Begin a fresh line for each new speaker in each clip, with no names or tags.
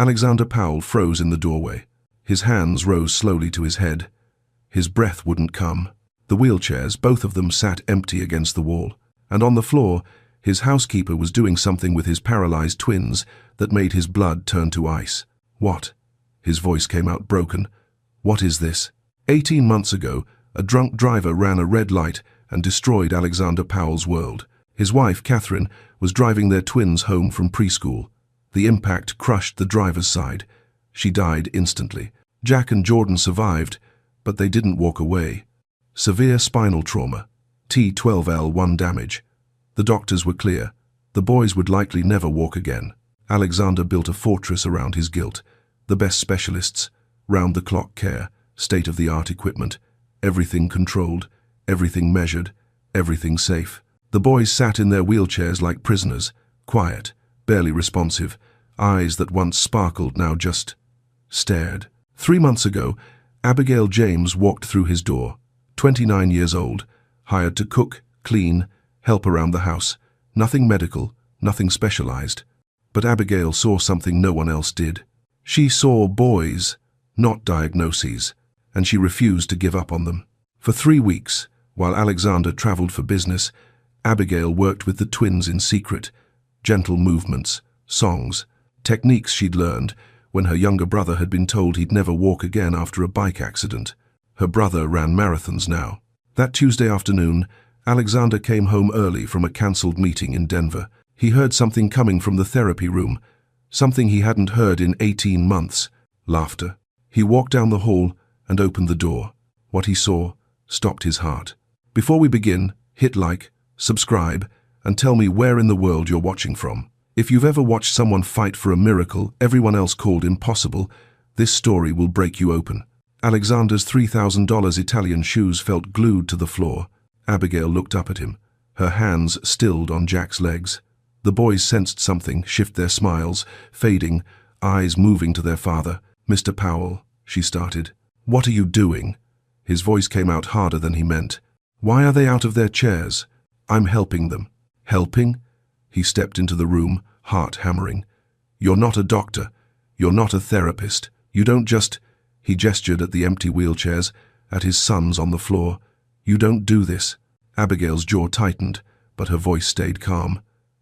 Alexander Powell froze in the doorway. His hands rose slowly to his head. His breath wouldn't come. The wheelchairs, both of them, sat empty against the wall. And on the floor, his housekeeper was doing something with his paralyzed twins that made his blood turn to ice. What? His voice came out broken. What is this? 18 months ago, a drunk driver ran a red light and destroyed Alexander Powell's world. His wife, Catherine, was driving their twins home from preschool. The impact crushed the driver's side. She died instantly. Jack and Jordan survived, but they didn't walk away. Severe spinal trauma, T12L1 damage. The doctors were clear. The boys would likely never walk again. Alexander built a fortress around his guilt. The best specialists, round-the-clock care, state-of-the-art equipment, everything controlled, everything measured, everything safe. The boys sat in their wheelchairs like prisoners, quiet, barely responsive, eyes that once sparkled now just stared. 3 months ago, Abigail James walked through his door, 29 years old, hired to cook, clean, help around the house. Nothing medical, nothing specialized. But Abigail saw something no one else did. She saw boys, not diagnoses, and she refused to give up on them. For 3 weeks, while Alexander traveled for business, Abigail worked with the twins in secret. Gentle movements, songs, techniques she'd learned when her younger brother had been told he'd never walk again after a bike accident. Her brother ran marathons now. That Tuesday afternoon, Alexander came home early from a cancelled meeting in Denver. He heard something coming from the therapy room, something he hadn't heard in 18 months, laughter. He walked down the hall and opened the door. What he saw stopped his heart. Before we begin, hit like, subscribe, and tell me where in the world you're watching from. If you've ever watched someone fight for a miracle everyone else called impossible, this story will break you open. Alexander's $3,000 Italian shoes felt glued to the floor. Abigail looked up at him, her hands stilled on Jack's legs. The boys sensed something shift their smiles, fading, eyes moving to their father. "Mr. Powell," she started. "What are you doing?" His voice came out harder than he meant. "Why are they out of their chairs?" "I'm helping them." "Helping?" He stepped into the room, heart hammering. "You're not a doctor. You're not a therapist. You don't just—" He gestured at the empty wheelchairs, at his sons on the floor. "You don't do this." Abigail's jaw tightened, but her voice stayed calm.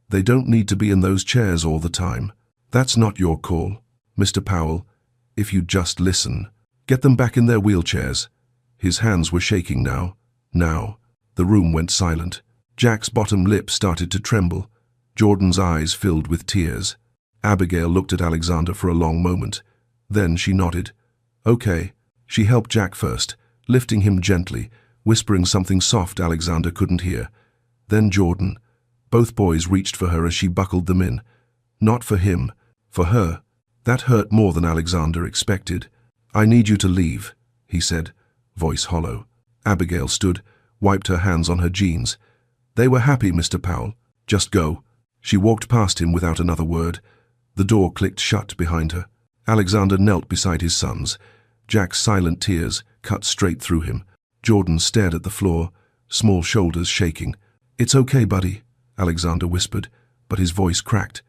"They don't need to be in those chairs all the time. That's not your call. Mr. Powell, if you'd just listen. Get them back in their wheelchairs." His hands were shaking now. Now. The room went silent. Jack's bottom lip started to tremble. Jordan's eyes filled with tears. Abigail looked at Alexander for a long moment. Then she nodded. "Okay." She helped Jack first, lifting him gently, whispering something soft Alexander couldn't hear. Then Jordan. Both boys reached for her as she buckled them in. Not for him, for her. That hurt more than Alexander expected. "I need you to leave," he said, voice hollow. Abigail stood, wiped her hands on her jeans. "They were happy, Mr. Powell. Just go." She walked past him without another word. The door clicked shut behind her. Alexander knelt beside his sons. Jack's silent tears cut straight through him. Jordan stared at the floor, small shoulders shaking. "It's okay, buddy," Alexander whispered, but his voice cracked.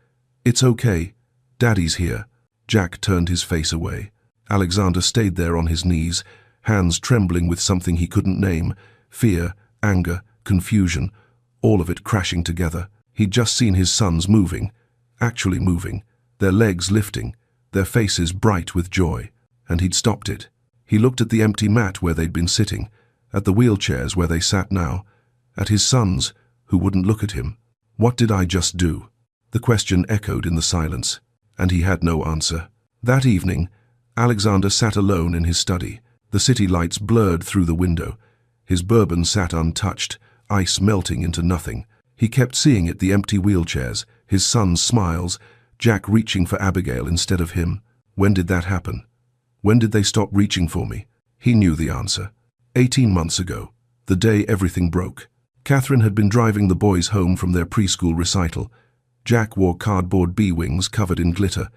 "It's okay. Daddy's here." Jack turned his face away. Alexander stayed there on his knees, hands trembling with something he couldn't name, fear, anger, confusion, all of it crashing together. He'd just seen his sons moving, actually moving, their legs lifting, their faces bright with joy, and he'd stopped it. He looked at the empty mat where they'd been sitting, at the wheelchairs where they sat now, at his sons, who wouldn't look at him. What did I just do? The question echoed in the silence, and he had no answer. That evening, Alexander sat alone in his study. The city lights blurred through the window. His bourbon sat untouched, ice melting into nothing. He kept seeing it, the empty wheelchairs, his son's smiles, Jack reaching for Abigail instead of him. When did that happen? When did they stop reaching for me? He knew the answer. 18 months ago, the day everything broke. Catherine had been driving the boys home from their preschool recital. Jack wore cardboard bee-wings covered in glitter.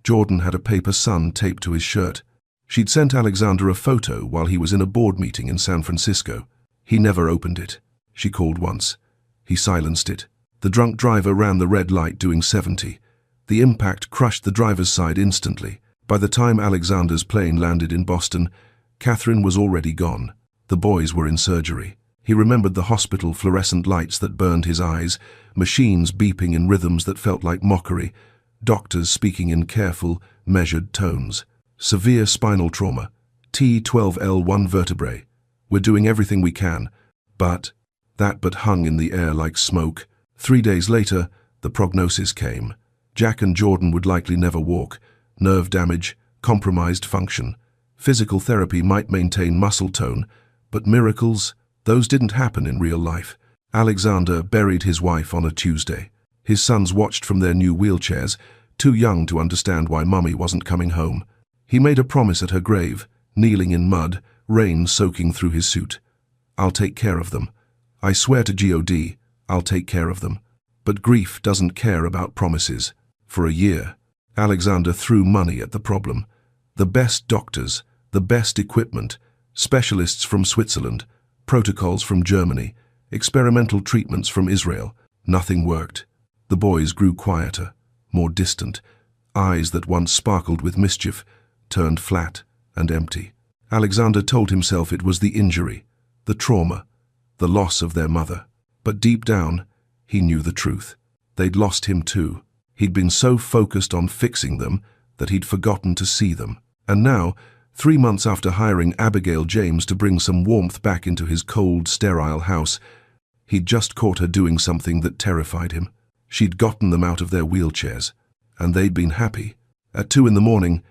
Jordan had a paper sun taped to his shirt. She'd sent Alexander a photo while he was in a board meeting in San Francisco. He never opened it. She called once. He silenced it. The drunk driver ran the red light doing 70. The impact crushed the driver's side instantly. By the time Alexander's plane landed in Boston, Catherine was already gone. The boys were in surgery. He remembered the hospital fluorescent lights that burned his eyes, machines beeping in rhythms that felt like mockery, doctors speaking in careful, measured tones. Severe spinal trauma. T12L1 vertebrae. We're doing everything we can. But hung in the air like smoke. 3 days later, the prognosis came. Jack and Jordan would likely never walk. Nerve damage, compromised function. Physical therapy might maintain muscle tone, but miracles, those didn't happen in real life. Alexander buried his wife on a Tuesday. His sons watched from their new wheelchairs, too young to understand why Mummy wasn't coming home. He made a promise at her grave, kneeling in mud, rain soaking through his suit. I'll take care of them. I swear to God, I'll take care of them. But grief doesn't care about promises. For a year, Alexander threw money at the problem. The best doctors, the best equipment, specialists from Switzerland, protocols from Germany, experimental treatments from Israel. Nothing worked. The boys grew quieter, more distant. Eyes that once sparkled with mischief turned flat and empty. Alexander told himself it was the injury, the trauma, the loss of their mother. But deep down, he knew the truth. They'd lost him too. He'd been so focused on fixing them that he'd forgotten to see them. And now, 3 months after hiring Abigail James to bring some warmth back into his cold, sterile house, he'd just caught her doing something that terrified him. She'd gotten them out of their wheelchairs, and they'd been happy. At 2 in the morning,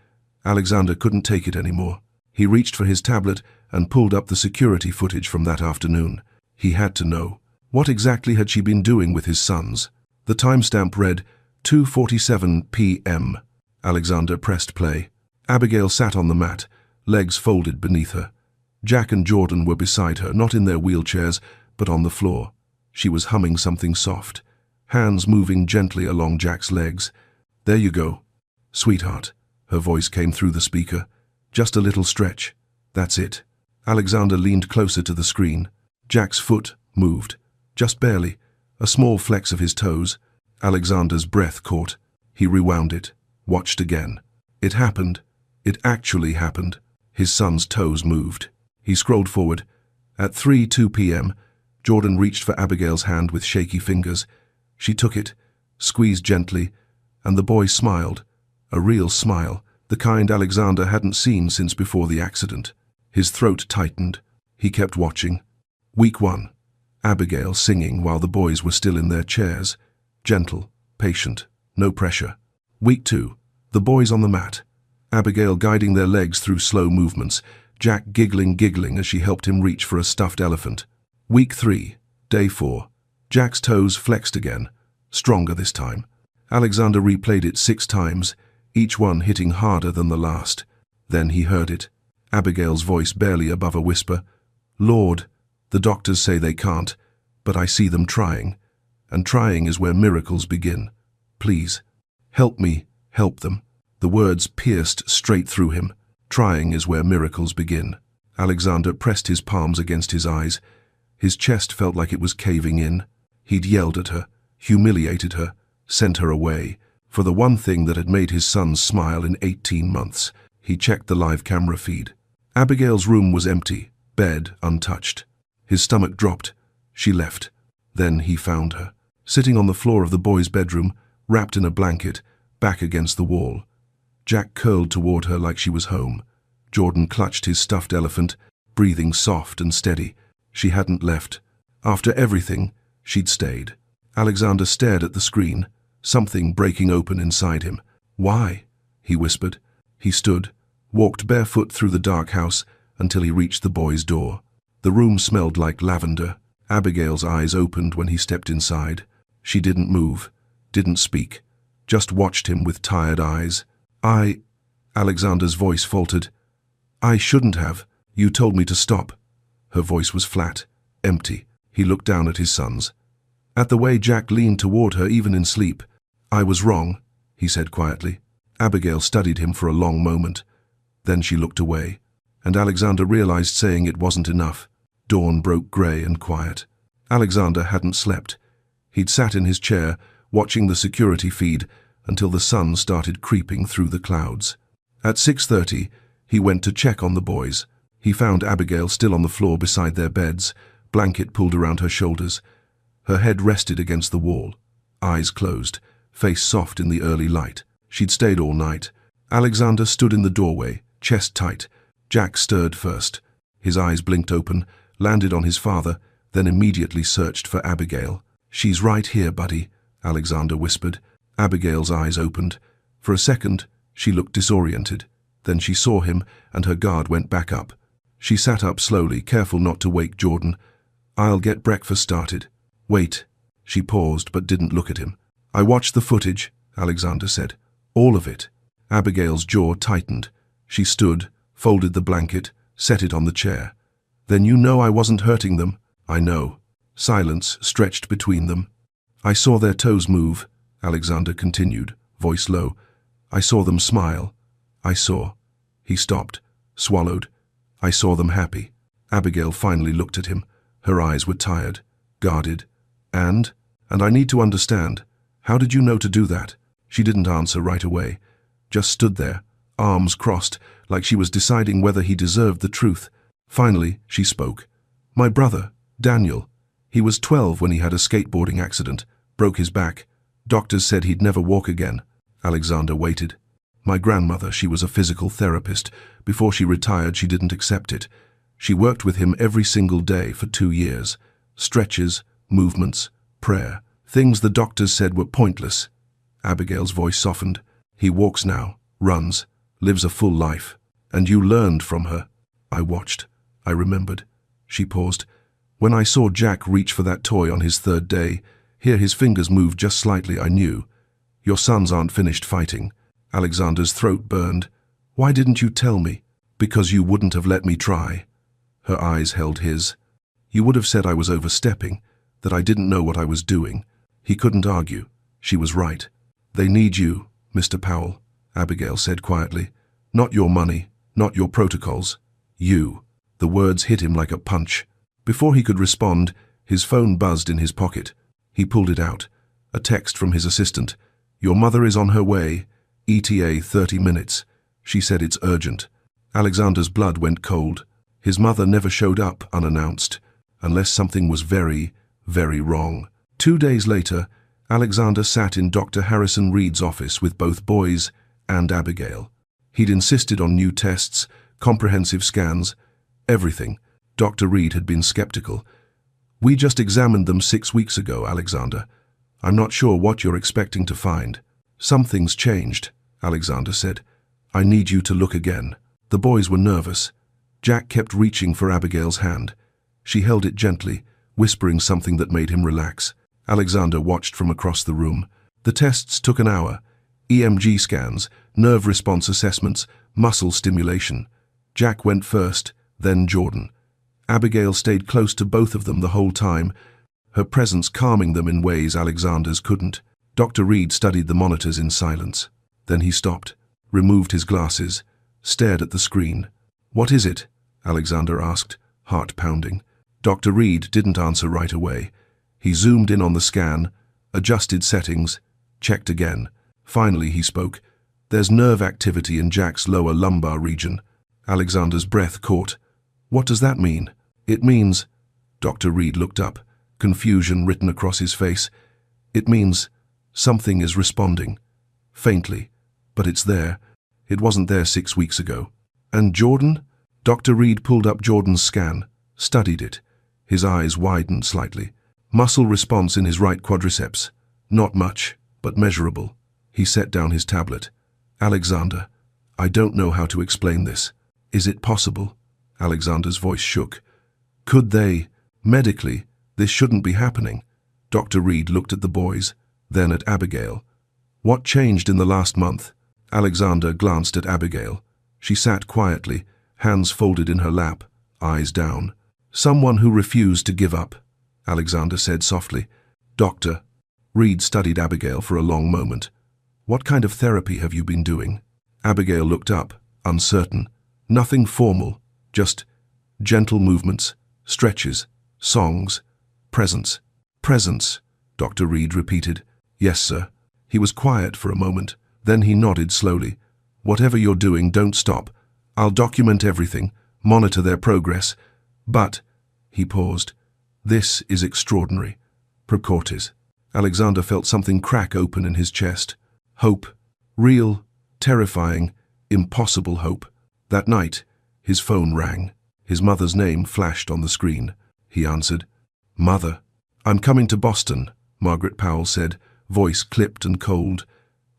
Alexander couldn't take it anymore. He reached for his tablet and pulled up the security footage from that afternoon. He had to know. What exactly had she been doing with his sons? The timestamp read 2:47 p.m. Alexander pressed play. Abigail sat on the mat, legs folded beneath her. Jack and Jordan were beside her, not in their wheelchairs, but on the floor. She was humming something soft, hands moving gently along Jack's legs. There you go, sweetheart. Her voice came through the speaker. Just a little stretch. That's it. Alexander leaned closer to the screen. Jack's foot moved, just barely, a small flex of his toes. Alexander's breath caught. He rewound it, watched again. It happened. It actually happened. His son's toes moved. He scrolled forward. At 3:02 p.m., Jordan reached for Abigail's hand with shaky fingers. She took it, squeezed gently, and the boy smiled. A real smile, the kind Alexander hadn't seen since before the accident. His throat tightened. He kept watching. Week 1. Abigail singing while the boys were still in their chairs. Gentle, patient, no pressure. Week 2. The boys on the mat. Abigail guiding their legs through slow movements. Jack giggling as she helped him reach for a stuffed elephant. Week 3. Day 4. Jack's toes flexed again, stronger this time. Alexander replayed it 6 times, each one hitting harder than the last. Then he heard it. Abigail's voice barely above a whisper. Lord, the doctors say they can't, but I see them trying. And trying is where miracles begin. Please, help me, help them. The words pierced straight through him. Trying is where miracles begin. Alexander pressed his palms against his eyes. His chest felt like it was caving in. He'd yelled at her, humiliated her, sent her away, for the one thing that had made his sons smile in 18 months. He checked the live camera feed. Abigail's room was empty, bed untouched. His stomach dropped. She left. Then he found her, sitting on the floor of the boys' bedroom, wrapped in a blanket, back against the wall. Jack curled toward her like she was home. Jordan clutched his stuffed elephant, breathing soft and steady. She hadn't left. After everything, she'd stayed. Alexander stared at the screen, something breaking open inside him. Why? He whispered. He stood, walked barefoot through the dark house until he reached the boys' door. The room smelled like lavender. Abigail's eyes opened when he stepped inside. She didn't move, didn't speak, just watched him with tired eyes. Alexander's voice faltered. I shouldn't have. You told me to stop. Her voice was flat, empty. He looked down at his sons. At the way Jack leaned toward her even in sleep. I was wrong, he said quietly. Abigail studied him for a long moment. Then she looked away, and Alexander realized saying it wasn't enough. Dawn broke grey and quiet. Alexander hadn't slept. He'd sat in his chair, watching the security feed, until the sun started creeping through the clouds. At 6:30, he went to check on the boys. He found Abigail still on the floor beside their beds, blanket pulled around her shoulders. Her head rested against the wall, eyes closed, face soft in the early light. She'd stayed all night. Alexander stood in the doorway, chest tight. Jack stirred first. His eyes blinked open, landed on his father, then immediately searched for Abigail. "She's right here, buddy," Alexander whispered. Abigail's eyes opened. For a second, she looked disoriented. Then she saw him, and her guard went back up. She sat up slowly, careful not to wake Jordan. "I'll get breakfast started." "Wait." She paused but didn't look at him. "I watched the footage," Alexander said. "All of it." Abigail's jaw tightened. She stood, folded the blanket, set it on the chair. "Then you know I wasn't hurting them?" "I know." Silence stretched between them. "I saw their toes move," Alexander continued, voice low. "I saw them smile. I saw—" He stopped, swallowed. "I saw them happy." Abigail finally looked at him. Her eyes were tired, guarded. And I need to understand, how did you know to do that?" She didn't answer right away, just stood there, arms crossed, like she was deciding whether he deserved the truth. Finally, she spoke. "My brother, Daniel. He was 12 when he had a skateboarding accident, broke his back. Doctors said he'd never walk again." Alexander waited. "My grandmother, she was a physical therapist. Before she retired, she didn't accept it. She worked with him every single day for 2 years. Stretches, movements, prayer. Things the doctors said were pointless." Abigail's voice softened. "He walks now, runs, lives a full life. And you learned from her." "I watched. I remembered." She paused. "When I saw Jack reach for that toy on his 3rd day, hear his fingers move just slightly, I knew. Your sons aren't finished fighting." Alexander's throat burned. "Why didn't you tell me?" "Because you wouldn't have let me try." Her eyes held his. "You would have said I was overstepping, that I didn't know what I was doing." He couldn't argue. She was right. "They need you, Mr. Powell," Abigail said quietly. "Not your money, not your protocols. You." The words hit him like a punch. Before he could respond, his phone buzzed in his pocket. He pulled it out. A text from his assistant. "Your mother is on her way. ETA 30 minutes. She said it's urgent." Alexander's blood went cold. His mother never showed up unannounced, unless something was very, very wrong. 2 days later, Alexander sat in Dr. Harrison Reed's office with both boys and Abigail. He'd insisted on new tests, comprehensive scans, everything. Dr. Reed had been skeptical. "We just examined them 6 weeks ago, Alexander. I'm not sure what you're expecting to find." "Something's changed," Alexander said. "I need you to look again." The boys were nervous. Jack kept reaching for Abigail's hand. She held it gently, whispering something that made him relax. Alexander watched from across the room. The tests took an hour. EMG scans, nerve response assessments, muscle stimulation. Jack went first, then Jordan. Abigail stayed close to both of them the whole time, her presence calming them in ways Alexander's couldn't. Dr. Reed studied the monitors in silence. Then he stopped, removed his glasses, stared at the screen. "What is it?" Alexander asked, heart pounding. Dr. Reed didn't answer right away. He zoomed in on the scan, adjusted settings, checked again. Finally he spoke. "There's nerve activity in Jack's lower lumbar region." Alexander's breath caught. "What does that mean?" "It means—" Dr. Reed looked up, confusion written across his face. "It means something is responding. Faintly. But it's there. It wasn't there 6 weeks ago." "And Jordan?" Dr. Reed pulled up Jordan's scan, studied it. His eyes widened slightly. "Muscle response in his right quadriceps. Not much, but measurable." He set down his tablet. "Alexander, I don't know how to explain this. Is it possible?" Alexander's voice shook. "Could they? Medically, this shouldn't be happening." Dr. Reed looked at the boys, then at Abigail. "What changed in the last month?" Alexander glanced at Abigail. She sat quietly, hands folded in her lap, eyes down. "Someone who refused to give up," Alexander said softly. "Doctor." Reed studied Abigail for a long moment. "What kind of therapy have you been doing?" Abigail looked up, uncertain. "Nothing formal, just gentle movements, stretches, songs, presence." "Presence," Dr. Reed repeated. "Yes, sir." He was quiet for a moment. Then he nodded slowly. "Whatever you're doing, don't stop. I'll document everything, monitor their progress. But," he paused, "this is extraordinary. Procortes." Alexander felt something crack open in his chest. Hope. Real, terrifying, impossible hope. That night, his phone rang. His mother's name flashed on the screen. He answered. "Mother." "I'm coming to Boston," Margaret Powell said, voice clipped and cold.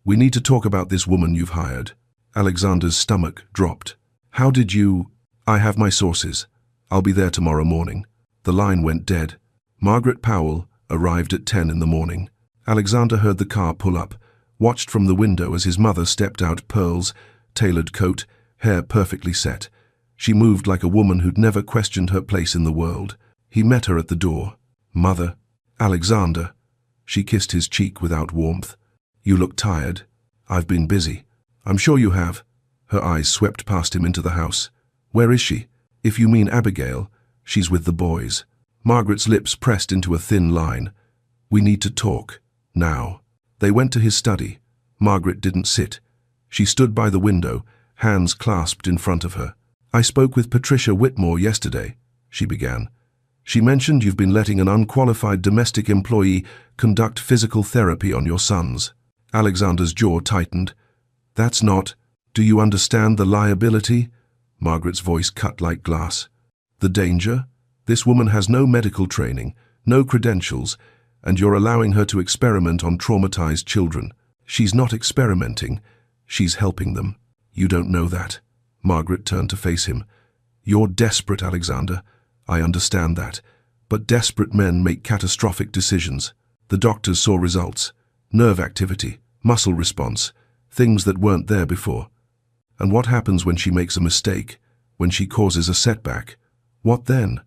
"We need to talk about this woman you've hired." Alexander's stomach dropped. "How did you—" "I have my sources. I'll be there tomorrow morning." The line went dead. Margaret Powell arrived at 10 in the morning. Alexander heard the car pull up, watched from the window as his mother stepped out, pearls, tailored coat, hair perfectly set. She moved like a woman who'd never questioned her place in the world. He met her at the door. "Mother." "Alexander." She kissed his cheek without warmth. "You look tired." "I've been busy." "I'm sure you have." Her eyes swept past him into the house. "Where is she?" "If you mean Abigail, she's with the boys." Margaret's lips pressed into a thin line. "We need to talk. Now." They went to his study. Margaret didn't sit. She stood by the window, hands clasped in front of her. "I spoke with Patricia Whitmore yesterday," she began. "She mentioned you've been letting an unqualified domestic employee conduct physical therapy on your sons." Alexander's jaw tightened. "That's not— Do you understand the liability?" Margaret's voice cut like glass. "The danger? This woman has no medical training, no credentials, and you're allowing her to experiment on traumatized children. She's not experimenting, she's helping them. You don't know that." Margaret turned to face him. "You're desperate, Alexander. I understand that. But desperate men make catastrophic decisions." The doctors saw results. Nerve activity, muscle response, things that weren't there before. And what happens when she makes a mistake, when she causes a setback? What then?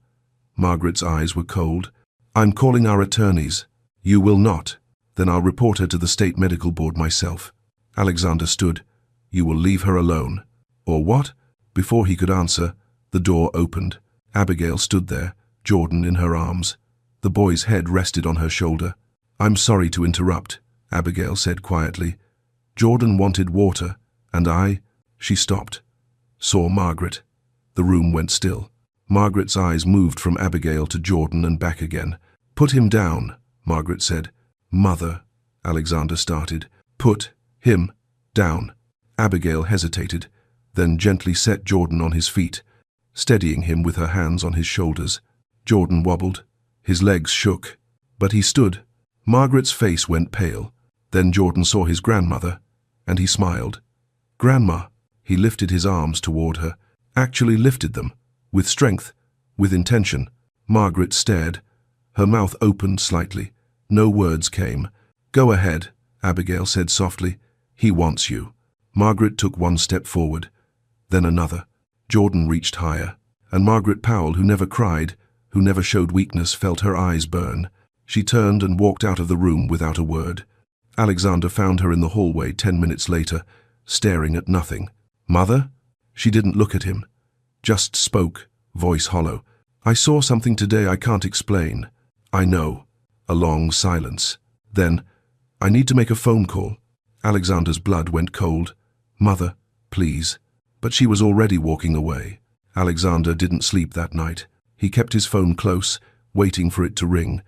Margaret's eyes were cold. "I'm calling our attorneys." "You will not. Then I'll report her to the state medical board myself." Alexander stood. "You will leave her alone." "Or what?" Before he could answer, the door opened. Abigail stood there, Jordan in her arms. The boy's head rested on her shoulder. "I'm sorry to interrupt," Abigail said quietly. "Jordan wanted water, and I—" She stopped. Saw Margaret. The room went still. Margaret's eyes moved from Abigail to Jordan and back again. "Put him down," Margaret said. "Mother," Alexander started. "Put him down." Abigail hesitated, then gently set Jordan on his feet, steadying him with her hands on his shoulders. Jordan wobbled. His legs shook, but he stood. Margaret's face went pale. Then Jordan saw his grandmother, and he smiled. "Grandma." He lifted his arms toward her, actually lifted them, with strength, with intention. Margaret stared. Her mouth opened slightly. No words came. "Go ahead," Abigail said softly. "He wants you." Margaret took one step forward, then another. Jordan reached higher, and Margaret Powell, who never cried, who never showed weakness, felt her eyes burn. She turned and walked out of the room without a word. Alexander found her in the hallway 10 minutes later, staring at nothing. "Mother?" She didn't look at him, just spoke, voice hollow. "I saw something today I can't explain." "I know." A long silence. Then, "I need to make a phone call." Alexander's blood went cold. "Mother, please." But she was already walking away. Alexander didn't sleep that night. He kept his phone close, waiting for it to ring.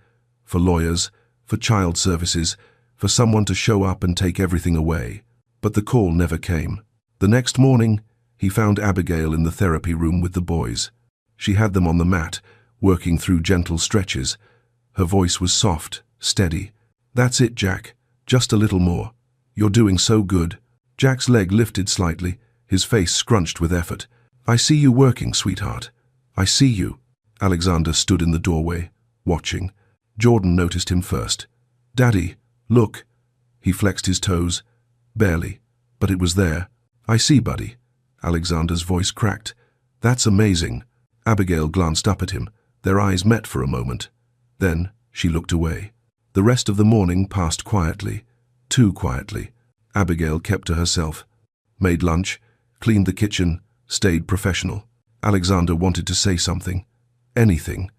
For lawyers, for child services, for someone to show up and take everything away. But the call never came. The next morning, he found Abigail in the therapy room with the boys. She had them on the mat, working through gentle stretches. Her voice was soft, steady. "That's it, Jack. Just a little more. You're doing so good." Jack's leg lifted slightly, his face scrunched with effort. "I see you working, sweetheart. I see you." Alexander stood in the doorway, watching. Jordan noticed him first. "Daddy, look." He flexed his toes. Barely, but it was there. "I see, buddy." Alexander's voice cracked. "That's amazing." Abigail glanced up at him. Their eyes met for a moment. Then she looked away. The rest of the morning passed quietly, too quietly. Abigail kept to herself, made lunch, cleaned the kitchen, stayed professional. Alexander wanted to say something, anything,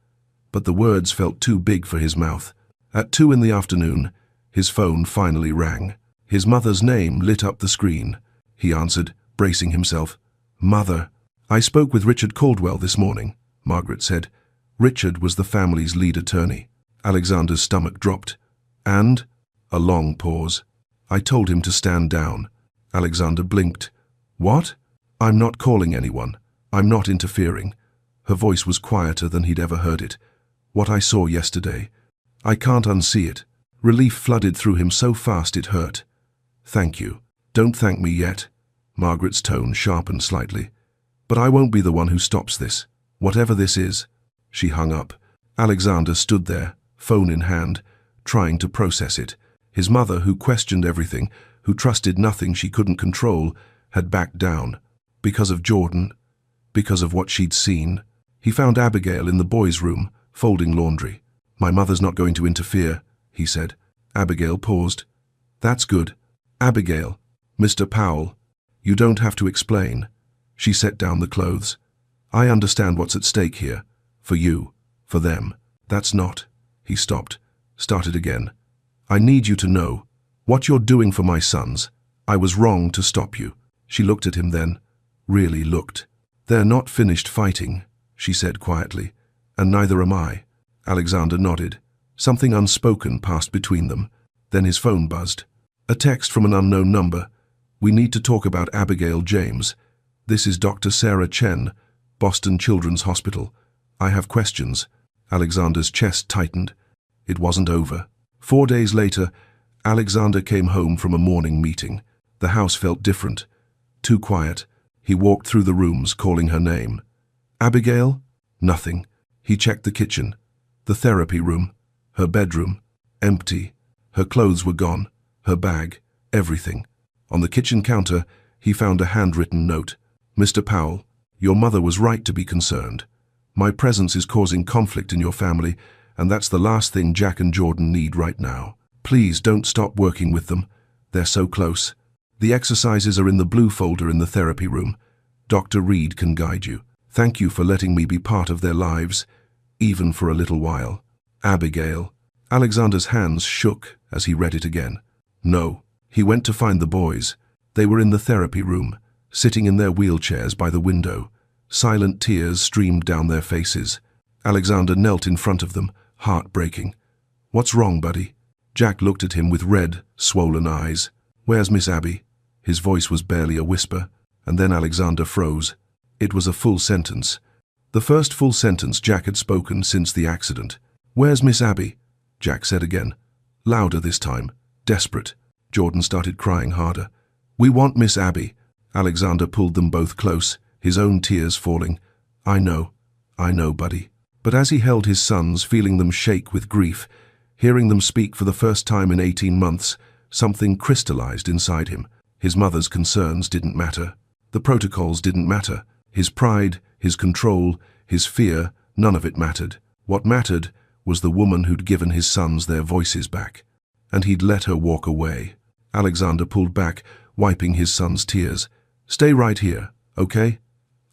but the words felt too big for his mouth. At 2 in the afternoon, his phone finally rang. His mother's name lit up the screen. He answered, bracing himself. "Mother." "I spoke with Richard Caldwell this morning," Margaret said. Richard was the family's lead attorney. Alexander's stomach dropped. "And?" A long pause. "I told him to stand down." Alexander blinked. "What?" "I'm not calling anyone. I'm not interfering." Her voice was quieter than he'd ever heard it. "What I saw yesterday. I can't unsee it." Relief flooded through him so fast it hurt. "Thank you." "Don't thank me yet." Margaret's tone sharpened slightly. "But I won't be the one who stops this. Whatever this is." She hung up. Alexander stood there, phone in hand, trying to process it. His mother, who questioned everything, who trusted nothing she couldn't control, had backed down. Because of Jordan. Because of what she'd seen. He found Abigail in the boys' room, folding laundry. "My mother's not going to interfere," he said. Abigail paused. "That's good. Abigail, Mr. Powell, you don't have to explain." She set down the clothes. "I understand what's at stake here. For you. For them. That's not." He stopped. Started again. "I need you to know. What you're doing for my sons. I was wrong to stop you." She looked at him then. Really looked. "They're not finished fighting," she said quietly. "And neither am I." Alexander nodded. Something unspoken passed between them. Then his phone buzzed. A text from an unknown number. "We need to talk about Abigail James. This is Dr. Sarah Chen, Boston Children's Hospital. I have questions." Alexander's chest tightened. It wasn't over. 4 days later, Alexander came home from a morning meeting. The house felt different. Too quiet. He walked through the rooms, calling her name. "Abigail?" Nothing. He checked the kitchen. The therapy room. Her bedroom. Empty. Her clothes were gone. Her bag. Everything. On the kitchen counter, he found a handwritten note. "Mr. Powell, your mother was right to be concerned. My presence is causing conflict in your family, and that's the last thing Jack and Jordan need right now. Please don't stop working with them. They're so close. The exercises are in the blue folder in the therapy room. Dr. Reed can guide you. Thank you for letting me be part of their lives, even for a little while. Abigail." Alexander's hands shook as he read it again. No. He went to find the boys. They were in the therapy room, sitting in their wheelchairs by the window. Silent tears streamed down their faces. Alexander knelt in front of them, heart breaking. "What's wrong, buddy?" Jack looked at him with red, swollen eyes. "Where's Miss Abby?" His voice was barely a whisper, and then Alexander froze. It was a full sentence. The first full sentence Jack had spoken since the accident. "Where's Miss Abby?" Jack said again. Louder this time, desperate. Jordan started crying harder. "We want Miss Abby." Alexander pulled them both close, his own tears falling. I know, buddy." But as he held his sons, feeling them shake with grief, hearing them speak for the first time in 18 months, something crystallized inside him. His mother's concerns didn't matter. The protocols didn't matter. His pride, his control, his fear, none of it mattered. What mattered was the woman who'd given his sons their voices back. And he'd let her walk away. Alexander pulled back, wiping his son's tears. "Stay right here, okay?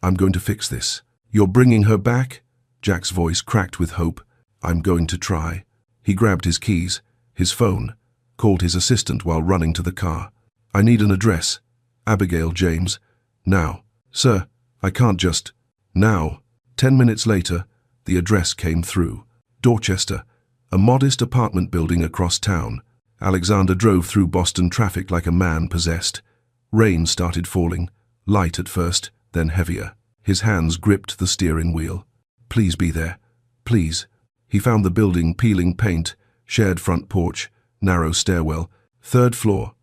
I'm going to fix this." "You're bringing her back?" Jack's voice cracked with hope. "I'm going to try." He grabbed his keys, his phone, called his assistant while running to the car. "I need an address. Abigail James. Now." "Sir, I can't just." "Now." 10 minutes later, the address came through. Dorchester, a modest apartment building across town. Alexander drove through Boston traffic like a man possessed. Rain started falling, light at first, then heavier. His hands gripped the steering wheel. "Please be there. Please." He found the building peeling paint, shared front porch, narrow stairwell, 3rd floor,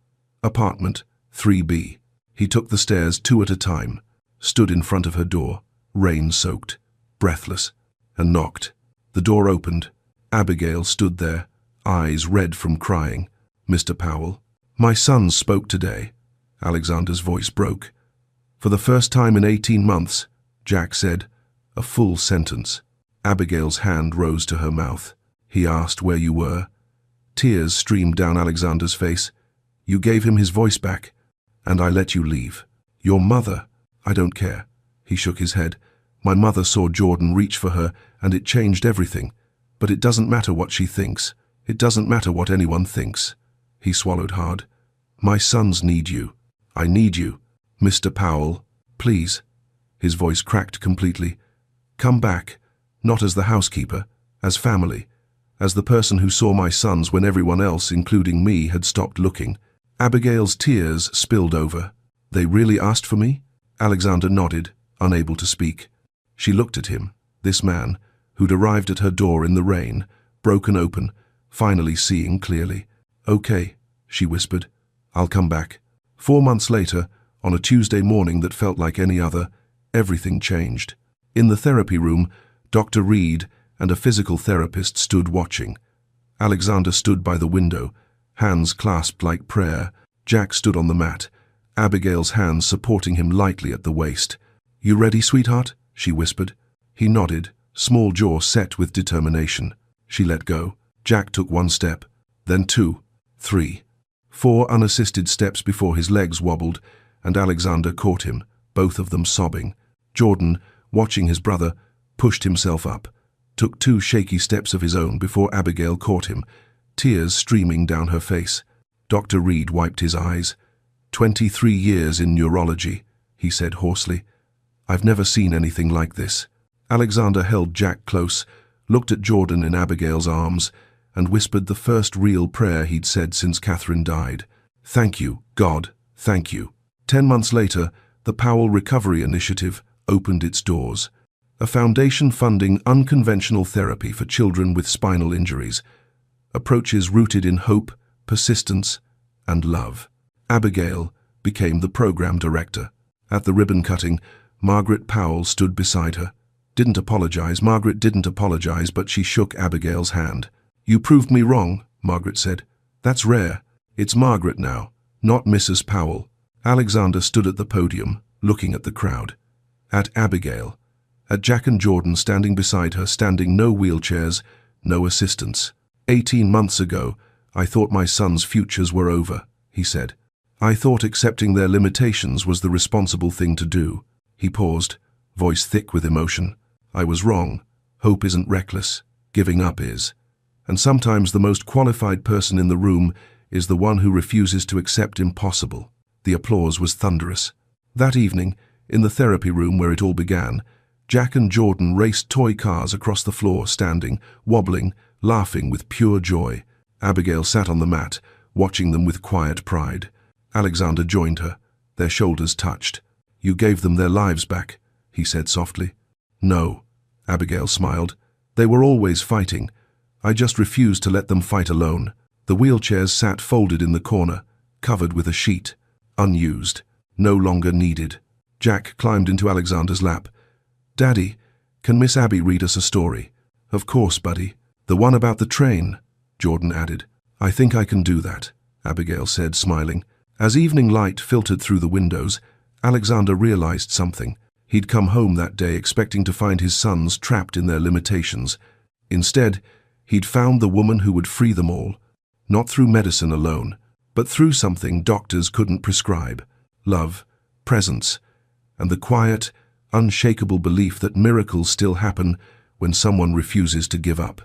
apartment 3B. He took the stairs 2 at a time, stood in front of her door, rain-soaked, breathless, and knocked. The door opened. Abigail stood there, eyes red from crying. "Mr. Powell." "My sons spoke today." Alexander's voice broke. "For the first time in 18 months, Jack said, a full sentence. Abigail's hand rose to her mouth. He asked where you were. Tears streamed down Alexander's face. "You gave him his voice back, and I let you leave. Your mother." "I don't care." He shook his head. "My mother saw Jordan reach for her, and it changed everything. But it doesn't matter what she thinks. It doesn't matter what anyone thinks." He swallowed hard. My sons need you. I need you. Mr. Powell, please. His voice cracked completely. Come back, not as the housekeeper, as family, as the person who saw my sons when everyone else, including me, had stopped looking. Abigail's tears spilled over. They really asked for me? Alexander nodded, unable to speak. She looked at him, this man, who'd arrived at her door in the rain, broken open, finally seeing clearly. Okay, she whispered. I'll come back. 4 months later, on a Tuesday morning that felt like any other, everything changed. In the therapy room, Dr. Reed and a physical therapist stood watching. Alexander stood by the window, hands clasped like prayer. Jack stood on the mat, Abigail's hands supporting him lightly at the waist. You ready, sweetheart? She whispered. He nodded, small jaw set with determination. She let go. Jack took 1 step, then 2, 3, 4 unassisted steps before his legs wobbled, and Alexander caught him, both of them sobbing. Jordan, watching his brother, pushed himself up, took 2 shaky steps of his own before Abigail caught him, tears streaming down her face. Dr. Reed wiped his eyes. 23 years in neurology, he said hoarsely. I've never seen anything like this. Alexander held Jack close, looked at Jordan in Abigail's arms, and whispered the first real prayer he'd said since Catherine died. Thank you, God, thank you. 10 months later, the Powell Recovery Initiative opened its doors. A foundation funding unconventional therapy for children with spinal injuries. Approaches rooted in hope, persistence, and love. Abigail became the program director. At the ribbon cutting, Margaret Powell stood beside her. Margaret didn't apologize, but she shook Abigail's hand. You proved me wrong, Margaret said. That's rare. It's Margaret now, not Mrs. Powell. Alexander stood at the podium, looking at the crowd. At Abigail. At Jack and Jordan standing beside her, standing no wheelchairs, no assistants. 18 months ago, I thought my sons' futures were over, he said. I thought accepting their limitations was the responsible thing to do. He paused, voice thick with emotion. I was wrong. Hope isn't reckless. Giving up is. And sometimes the most qualified person in the room is the one who refuses to accept impossible. The applause was thunderous. That evening, in the therapy room where it all began, Jack and Jordan raced toy cars across the floor, standing, wobbling, laughing with pure joy. Abigail sat on the mat, watching them with quiet pride. Alexander joined her. Their shoulders touched. You gave them their lives back, he said softly. No, Abigail smiled. They were always fighting. I just refused to let them fight alone. The wheelchairs sat folded in the corner, covered with a sheet. Unused. No longer needed. Jack climbed into Alexander's lap. Daddy, can Miss Abby read us a story? Of course, buddy. The one about the train, Jordan added. I think I can do that, Abigail said, smiling. As evening light filtered through the windows, Alexander realized something. He'd come home that day expecting to find his sons trapped in their limitations. Instead, he'd found the woman who would free them all, not through medicine alone, but through something doctors couldn't prescribe: love, presence, and the quiet, unshakable belief that miracles still happen when someone refuses to give up.